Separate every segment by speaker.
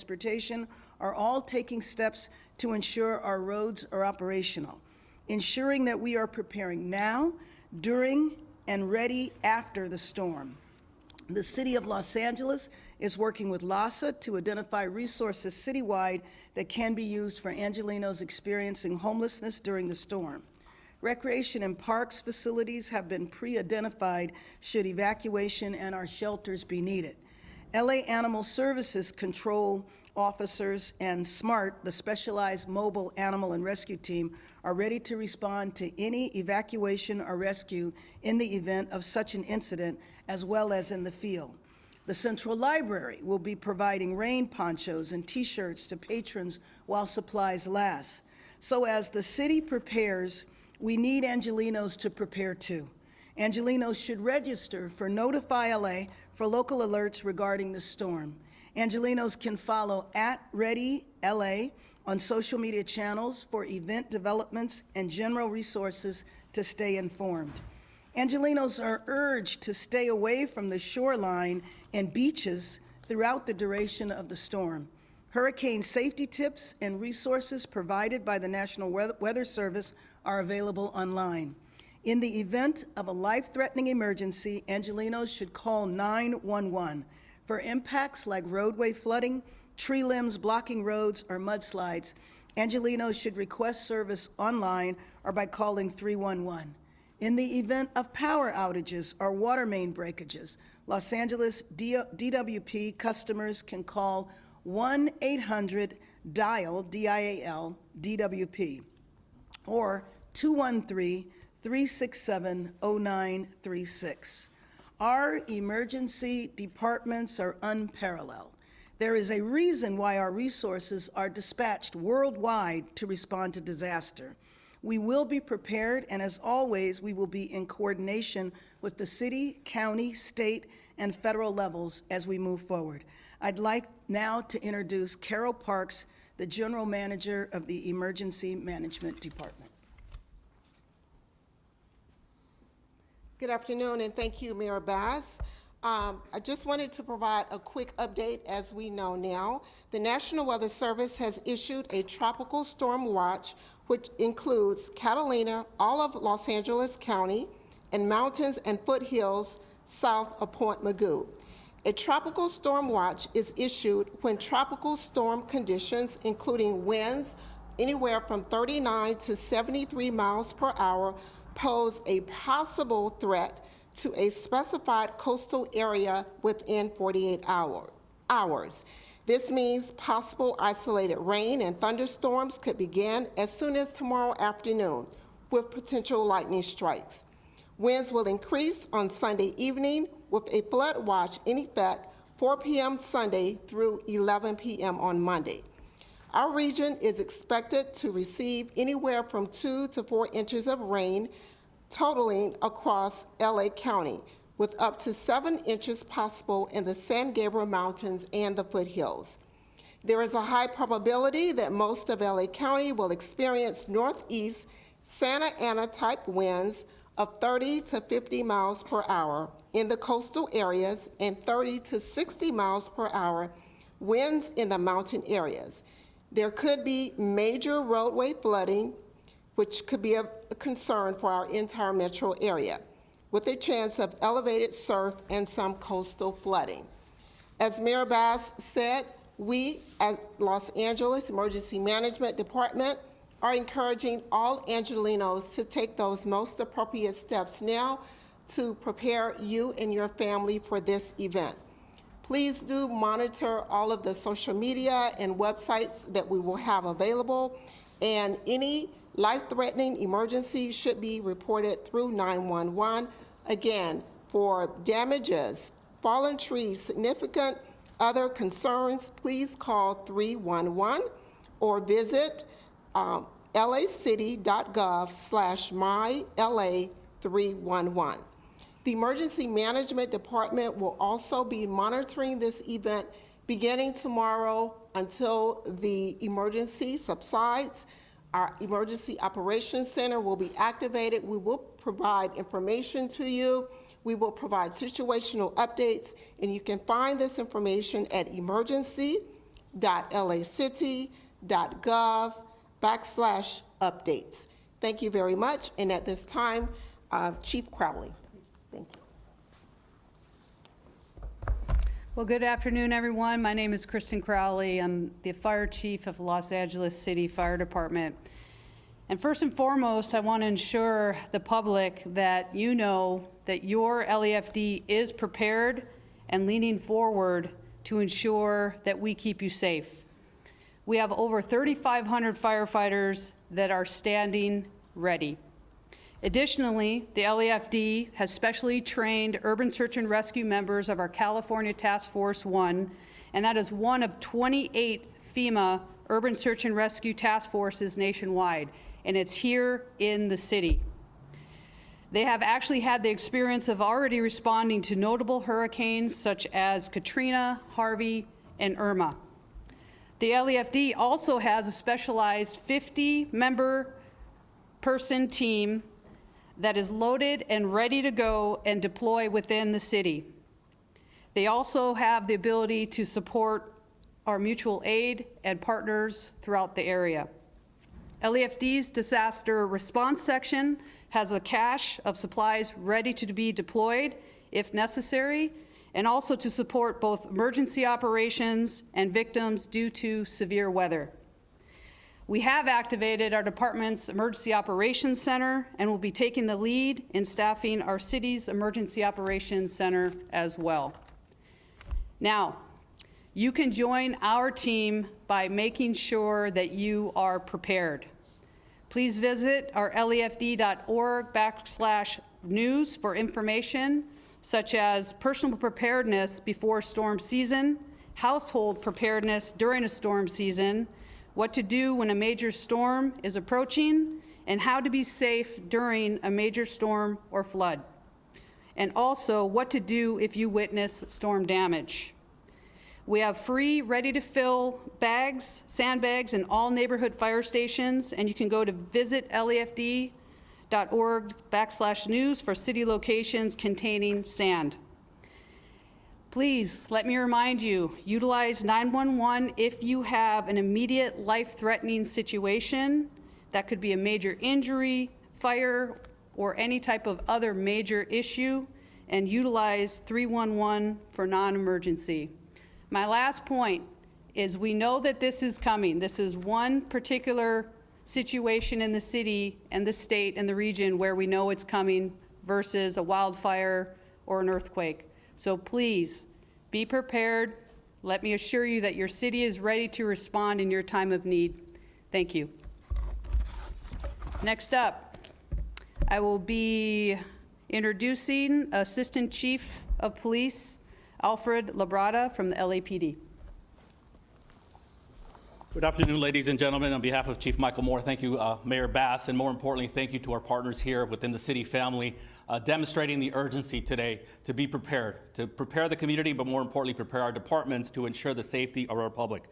Speaker 1: Transportation are all taking steps to ensure our roads are operational, ensuring that we are preparing now, during, and ready after the storm. The City of Los Angeles is working with LASA to identify resources citywide that can be used for Angelenos experiencing homelessness during the storm. Recreation and parks facilities have been pre-identified should evacuation and our shelters be needed. LA Animal Services Control officers and SMART, the Specialized Mobile Animal and Rescue Team, are ready to respond to any evacuation or rescue in the event of such an incident, as well as in the field. The Central Library will be providing rain ponchos and t-shirts to patrons while supplies last. So as the city prepares, we need Angelenos to prepare too. Angelenos should register for Notify LA for local alerts regarding the storm. Angelenos can follow @ReadyLA on social media channels for event developments and general resources to stay informed. Angelenos are urged to stay away from the shoreline and beaches throughout the duration of the storm. Hurricane safety tips and resources provided by the National Weather Service are available online. In the event of a life-threatening emergency, Angelenos should call 911. For impacts like roadway flooding, tree limbs blocking roads, or mudslides, Angelenos should request service online or by calling 311. In the event of power outages or water main breakages, Los Angeles DWP customers can call 1-800-DIAL, D-I-A-L, DWP, or 213-367-0936. Our emergency departments are unparalleled. There is a reason why our resources are dispatched worldwide to respond to disaster. We will be prepared, and as always, we will be in coordination with the city, county, state, and federal levels as we move forward. I'd like now to introduce Carol Parks, the General Manager of the Emergency Management Department.
Speaker 2: Good afternoon, and thank you, Mayor Bass. I just wanted to provide a quick update. As we know now, the National Weather Service has issued a tropical storm watch, which includes Catalina, all of Los Angeles County, and mountains and foothills south of Point Mugu. A tropical storm watch is issued when tropical storm conditions, including winds anywhere from 39 to 73 miles per hour, pose a possible threat to a specified coastal area within 48 hours. This means possible isolated rain and thunderstorms could begin as soon as tomorrow afternoon with potential lightning strikes. Winds will increase on Sunday evening with a flood watch in effect 4 p.m. Sunday through 11 p.m. on Monday. Our region is expected to receive anywhere from 2 to 4 inches of rain, totaling across LA County, with up to 7 inches possible in the San Gabriel Mountains and the foothills. There is a high probability that most of LA County will experience northeast Santa Ana type winds of 30 to 50 miles per hour in the coastal areas and 30 to 60 miles per hour winds in the mountain areas. There could be major roadway flooding, which could be a concern for our entire metro area, with a chance of elevated surf and some coastal flooding. As Mayor Bass said, we at Los Angeles Emergency Management Department are encouraging all Angelenos to take those most appropriate steps now to prepare you and your family for this event. Please do monitor all of the social media and websites that we will have available, and any life-threatening emergency should be reported through 911. Again, for damages, fallen trees, significant other concerns, please call 311 or visit lacity.gov/myla311. The Emergency Management Department will also be monitoring this event beginning tomorrow until the emergency subsides. Our Emergency Operations Center will be activated. We will provide information to you. We will provide situational updates, and you can find this information at emergency.la.gov www.lacity.gov/updates. Thank you very much. And at this time, Chief Crowley. Thank you.
Speaker 3: Well, good afternoon, everyone. My name is Kristen Crowley. I'm the Fire Chief of Los Angeles City Fire Department. And first and foremost, I want to ensure the public that you know that your LAFD is prepared and leaning forward to ensure that we keep you safe. We have over 3,500 firefighters that are standing ready. Additionally, the LAFD has specially trained urban search and rescue members of our California Task Force 1, and that is one of 28 FEMA urban search and rescue task forces nationwide, and it's here in the city. They have actually had the experience of already responding to notable hurricanes such as Katrina, Harvey, and Irma. The LAFD also has a specialized 50-member person team that is loaded and ready to go and deploy within the city. They also have the ability to support our mutual aid and partners throughout the area. LAFD's disaster response section has a cache of supplies ready to be deployed if necessary, and also to support both emergency operations and victims due to severe weather. We have activated our department's Emergency Operations Center and will be taking the lead in staffing our city's Emergency Operations Center as well. Now, you can join our team by making sure that you are prepared. Please visit our lafd.org/news for information such as personal preparedness before storm season, household preparedness during a storm season, what to do when a major storm is approaching, and how to be safe during a major storm or flood, and also what to do if you witness storm damage. We have free, ready-to-fill bags, sandbags, in all neighborhood fire stations, and you can go to visit lafd.org/news for city locations containing sand. Please, let me remind you, utilize 911 if you have an immediate life-threatening situation. That could be a major injury, fire, or any type of other major issue, and utilize 311 for non-emergency. My last point is we know that this is coming. This is one particular situation in the city and the state and the region where we know it's coming versus a wildfire or an earthquake. So please, be prepared. Let me assure you that your city is ready to respond in your time of need. Thank you. Next up, I will be introducing Assistant Chief of Police, Alfred Labrada from the LAPD.
Speaker 4: Good afternoon, ladies and gentlemen. On behalf of Chief Michael Moore, thank you, Mayor Bass, and more importantly, thank you to our partners here within the city family, demonstrating the urgency today to be prepared, to prepare the community, but more importantly, prepare our departments to ensure the safety of our public.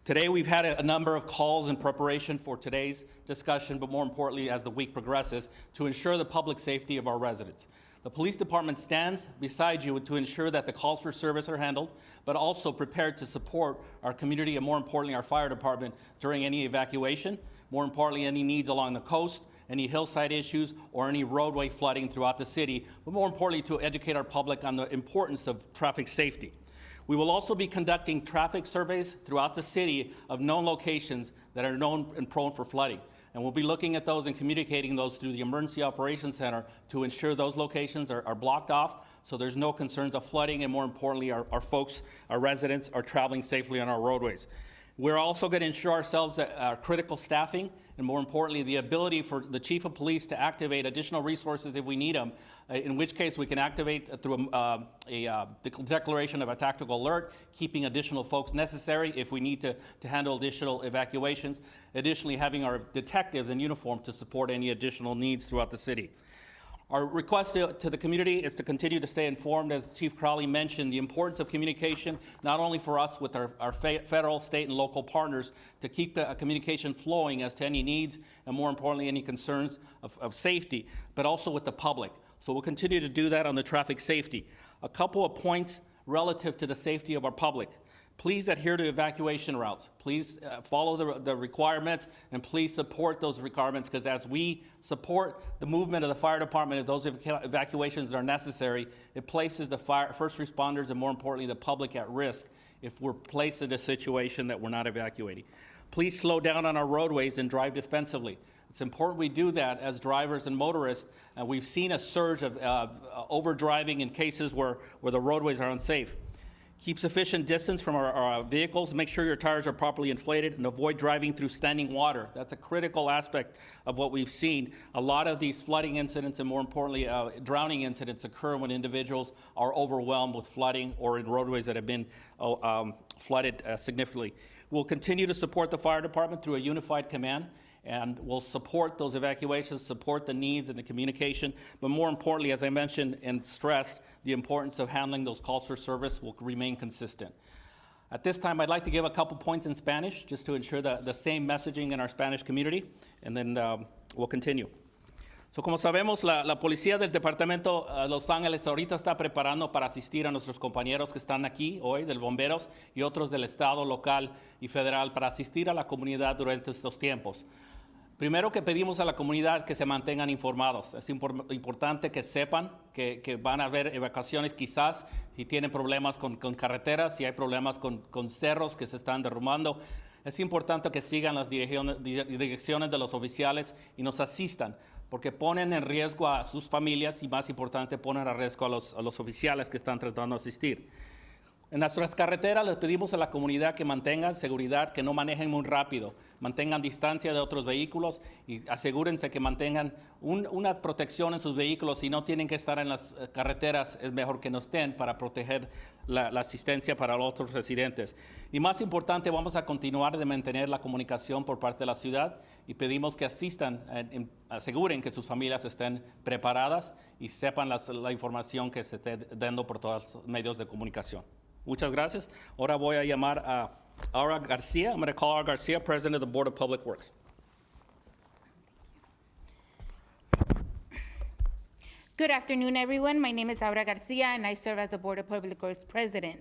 Speaker 4: Today, we've had a number of calls in preparation for today's discussion, but more importantly, as the week progresses, to ensure the public safety of our residents. The police department stands beside you to ensure that the calls for service are handled, but also prepared to support our community and more importantly, our fire department during any evacuation, more importantly, any needs along the coast, any hillside issues, or any roadway flooding throughout the city, but more importantly, to educate our public on the importance of traffic safety. We will also be conducting traffic surveys throughout the city of known locations that are known and prone for flooding. And we'll be looking at those and communicating those through the Emergency Operations Center to ensure those locations are blocked off so there's no concerns of flooding, and more importantly, our folks, our residents, are traveling safely on our roadways. We're also going to ensure ourselves that our critical staffing, and more importantly, the ability for the Chief of Police to activate additional resources if we need them, in which case we can activate through a declaration of a tactical alert, keeping additional folks necessary if we need to handle additional evacuations. Additionally, having our detectives in uniform to support any additional needs throughout the city. Our request to the community is to continue to stay informed, as Chief Crowley mentioned, the importance of communication, not only for us with our federal, state, and local partners, to keep communication flowing as to any needs, and more importantly, any concerns of safety, but also with the public. So we'll continue to do that on the traffic safety. A couple of points relative to the safety of our public. Please adhere to evacuation routes. Please follow the requirements, and please support those requirements, because as we support the movement of the fire department, if those evacuations are necessary, it places the first responders and, more importantly, the public at risk if we're placed in a situation that we're not evacuating. Please slow down on our roadways and drive defensively. It's important we do that as drivers and motorists, and we've seen a surge of overdriving in cases where the roadways are unsafe. Keep sufficient distance from our vehicles. Make sure your tires are properly inflated, and avoid driving through standing water. That's a critical aspect of what we've seen. A lot of these flooding incidents, and more importantly, drowning incidents, occur when individuals are overwhelmed with flooding or in roadways that have been flooded significantly. We'll continue to support the fire department through a unified command, and we'll support those evacuations, support the needs and the communication, but more importantly, as I mentioned and stressed, the importance of handling those calls for service will remain consistent. At this time, I'd like to give a couple points in Spanish, just to ensure the same messaging in our Spanish community, and then we'll continue. So, como sabemos, la policía del departamento de Los Ángeles ahorita está preparando para asistir a nuestros compañeros que están aquí hoy, del bomberos, y otros del estado, local y federal, para asistir a la comunidad durante estos tiempos. Primero, que pedimos a la comunidad que se mantengan informados. Es importante que sepan que van a haber evacuaciones, quizás si tienen problemas con carreteras, si hay problemas con cerros que se están derrumbando. Es importante que sigan las direcciones de los oficiales y nos asistan, porque ponen en riesgo a sus familias y, más importante, ponen a riesgo a los oficiales que están tratando de asistir. En nuestras carreteras les pedimos a la comunidad que mantengan seguridad, que no manejen muy rápido, mantengan distancia de otros vehículos y asegúrense que mantengan una protección en sus vehículos. Si no tienen que estar en las carreteras, es mejor que no estén, para proteger la asistencia para los otros residentes. Y más importante, vamos a continuar de mantener la comunicación por parte de la ciudad, y pedimos que asistan, aseguren que sus familias estén preparadas y sepan la información que se esté dando por todos los medios de comunicación. Muchas gracias. Ahora voy a llamar a Aura Garcia. I'm going to call Aura Garcia, President of the Board of Public Works.
Speaker 5: Good afternoon, everyone. My name is Aura Garcia, and I serve as the Board of Public Works President.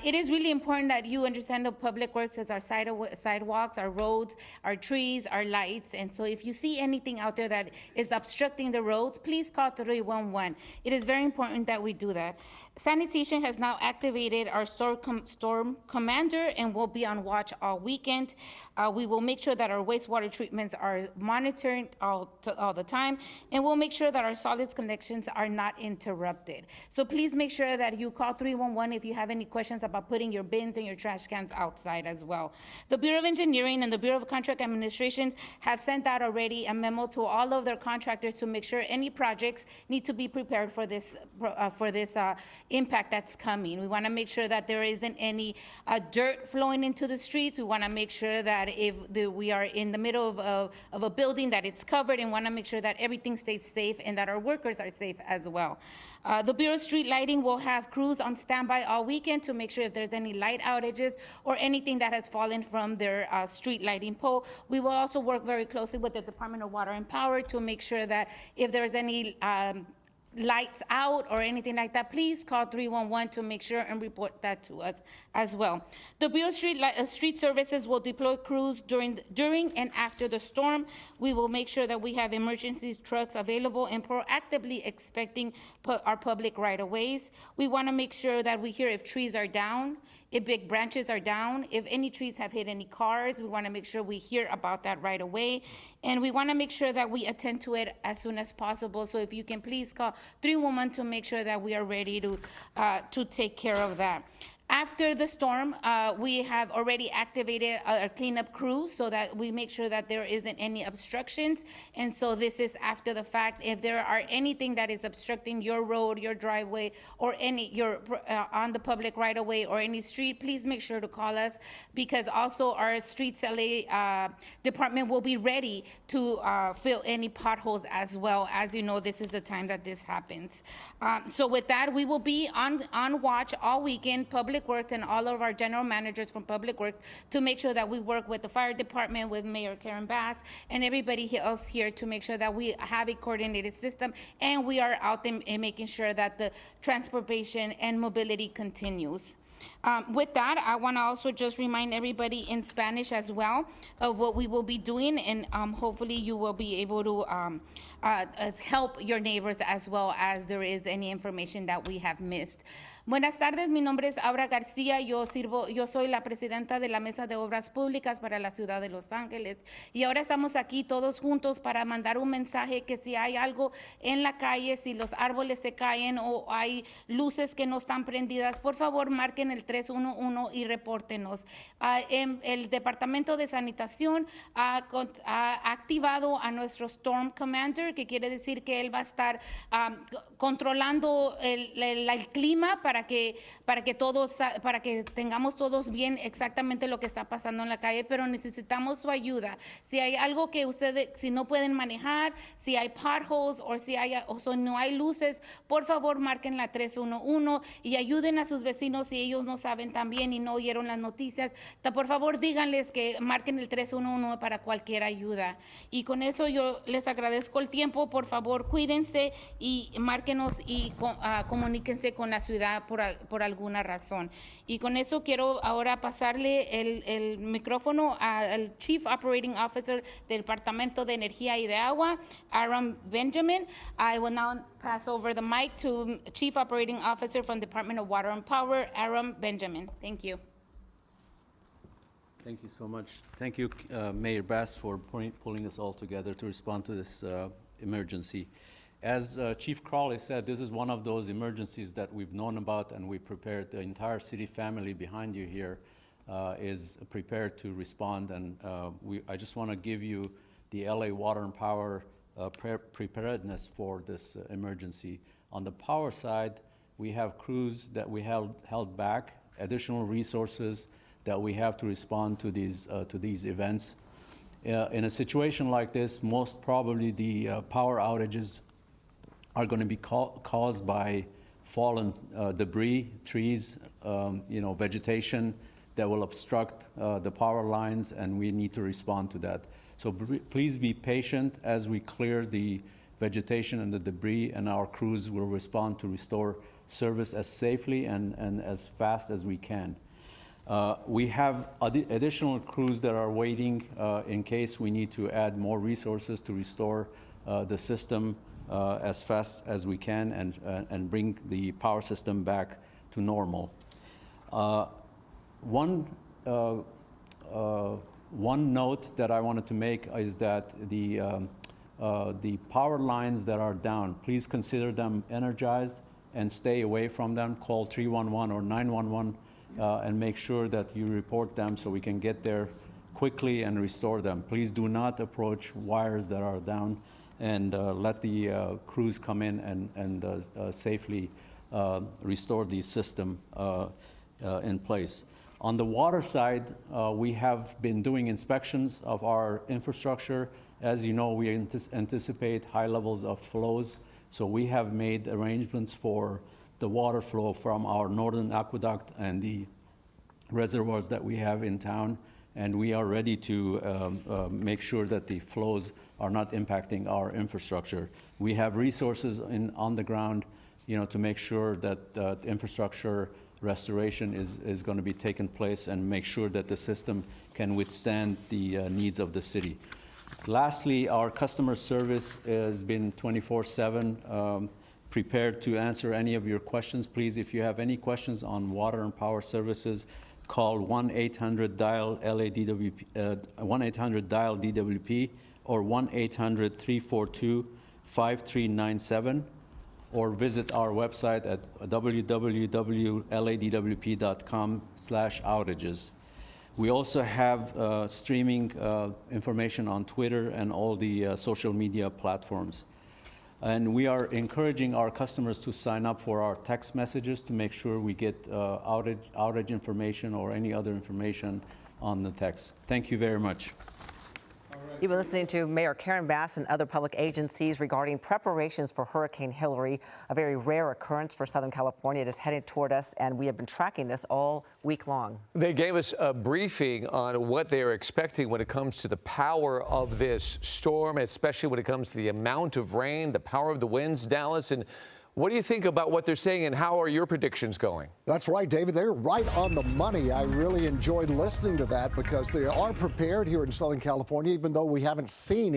Speaker 5: It is really important that you understand the public works as our sidewalks, our roads, our trees, our lights. And so if you see anything out there that is obstructing the roads, please call 311. It is very important that we do that. Sanitation has now activated our storm commander and will be on watch all weekend. We will make sure that our wastewater treatments are monitored all the time, and we'll make sure that our solids connections are not interrupted. So please make sure that you call 311 if you have any questions about putting your bins and your trash cans outside as well. The Bureau of Engineering and the Bureau of Contract Administrations have sent out already a memo to all of their contractors to make sure any projects need to be prepared for this impact that's coming. We want to make sure that there isn't any dirt flowing into the streets. We want to make sure that if we are in the middle of a building, that it's covered, and want to make sure that everything stays safe and that our workers are safe as well. The Bureau of Street Lighting will have crews on standby all weekend to make sure if there's any light outages or anything that has fallen from their street lighting pole. We will also work very closely with the Department of Water and Power to make sure that if there's any lights out or anything like that, please call 311 to make sure and report that to us as well. The Bureau of Street Services will deploy crews during and after the storm. We will make sure that we have emergency trucks available and proactively inspecting our public right-of-ways. We want to make sure that we hear if trees are down, if big branches are down, if any trees have hit any cars. We want to make sure we hear about that right away. And we want to make sure that we attend to it as soon as possible. So if you can please call 311 to make sure that we are ready to take care of that. After the storm, we have already activated our cleanup crew so that we make sure that there isn't any obstructions. And so this is after the fact. If there are anything that is obstructing your road, your driveway, or on the public right of way or any street, please make sure to call us, because also our Streets LA department will be ready to fill any potholes as well. As you know, this is the time that this happens. So with that, we will be on watch all weekend, Public Works and all of our general managers from Public Works, to make sure that we work with the fire department, with Mayor Karen Bass, and everybody else here to make sure that we have a coordinated system and we are out there and making sure that the transportation and mobility continues. With that, I want to also just remind everybody in Spanish as well of what we will be doing, and hopefully you will be able to help your neighbors as well as there is any information that we have missed. Buenas tardes, mi nombre es Aura García, yo soy la presidenta de la Mesa de Obras Públicas para la Ciudad de Los Ángeles y ahora estamos aquí todos juntos para mandar un mensaje que si hay algo en la calle, si los árboles se caen o hay luces que no están prendidas, por favor marquen el 311 y repórtenos. El Departamento de Sanitación ha activado a nuestro Storm Commander, que quiere decir que él va a estar controlando el clima para que tengamos todos bien exactamente lo que está pasando en la calle, pero necesitamos su ayuda. Si hay algo que si no pueden manejar, si hay potholes o si no hay luces, por favor marquen la 311 y ayuden a sus vecinos si ellos no saben también y no oyeron las noticias. Por favor díganles que marquen el 311 para cualquier ayuda. Y con eso yo les agradezco el tiempo. Por favor cuídense y márquenos y comuníquense con la ciudad por alguna razón. Y con eso quiero ahora pasarle el micrófono al Chief Operating Officer del Departamento de Energía y de Agua, Aram Benjamin. I will now pass over the mic to Chief Operating Officer from the Department of Water and Power, Aram Benjamin. Thank you.
Speaker 6: Thank you so much. Thank you, Mayor Bass, for pulling us all together to respond to this emergency. As Chief Crawley said, this is one of those emergencies that we've known about and we prepared. The entire city family behind you here is prepared to respond. And I just want to give you the LA Water and Power preparedness for this emergency. On the power side, we have crews that we held back, additional resources that we have to respond to these events. In a situation like this, most probably the power outages are going to be caused by fallen debris, trees, vegetation that will obstruct the power lines, and we need to respond to that. So please be patient as we clear the vegetation and the debris, and our crews will respond to restore service as safely and as fast as we can. We have additional crews that are waiting in case we need to add more resources to restore the system as fast as we can and bring the power system back to normal. One note that I wanted to make is that the power lines that are down, please consider them energized and stay away from them. Call 311 or 911 and make sure that you report them so we can get there quickly and restore them. Please do not approach wires that are down, and let the crews come in and safely restore the system in place. On the water side, we have been doing inspections of our infrastructure. As you know, we anticipate high levels of flows, so we have made arrangements for the water flow from our northern aqueduct and the reservoirs that we have in town, and we are ready to make sure that the flows are not impacting our infrastructure. We have resources on the ground, to make sure that infrastructure restoration is going to be taking place and make sure that the system can withstand the needs of the city. Lastly, our customer service has been 24/7 prepared to answer any of your questions. Please, if you have any questions on water and power services, call 1-800-DIAL-DWP or 1-800-342-5397, or visit our website at www.ladwp.com/outages. We also have streaming information on Twitter and all the social media platforms. And we are encouraging our customers to sign up for our text messages to make sure we get outage information or any other information on the text. Thank you very much.
Speaker 7: You've been listening to Mayor Karen Bass and other public agencies regarding preparations for Hurricane Hilary, a very rare occurrence for Southern California. It is headed toward us, and we have been tracking this all week long.
Speaker 8: They gave us a briefing on what they are expecting when it comes to the power of this storm, especially when it comes to the amount of rain, the power of the winds, Dallas. And What do you think about what they're saying, and how are your predictions going?
Speaker 9: That's right, David. They're right on the money. I really enjoyed listening to that because they are prepared here in Southern California, even though we haven't seen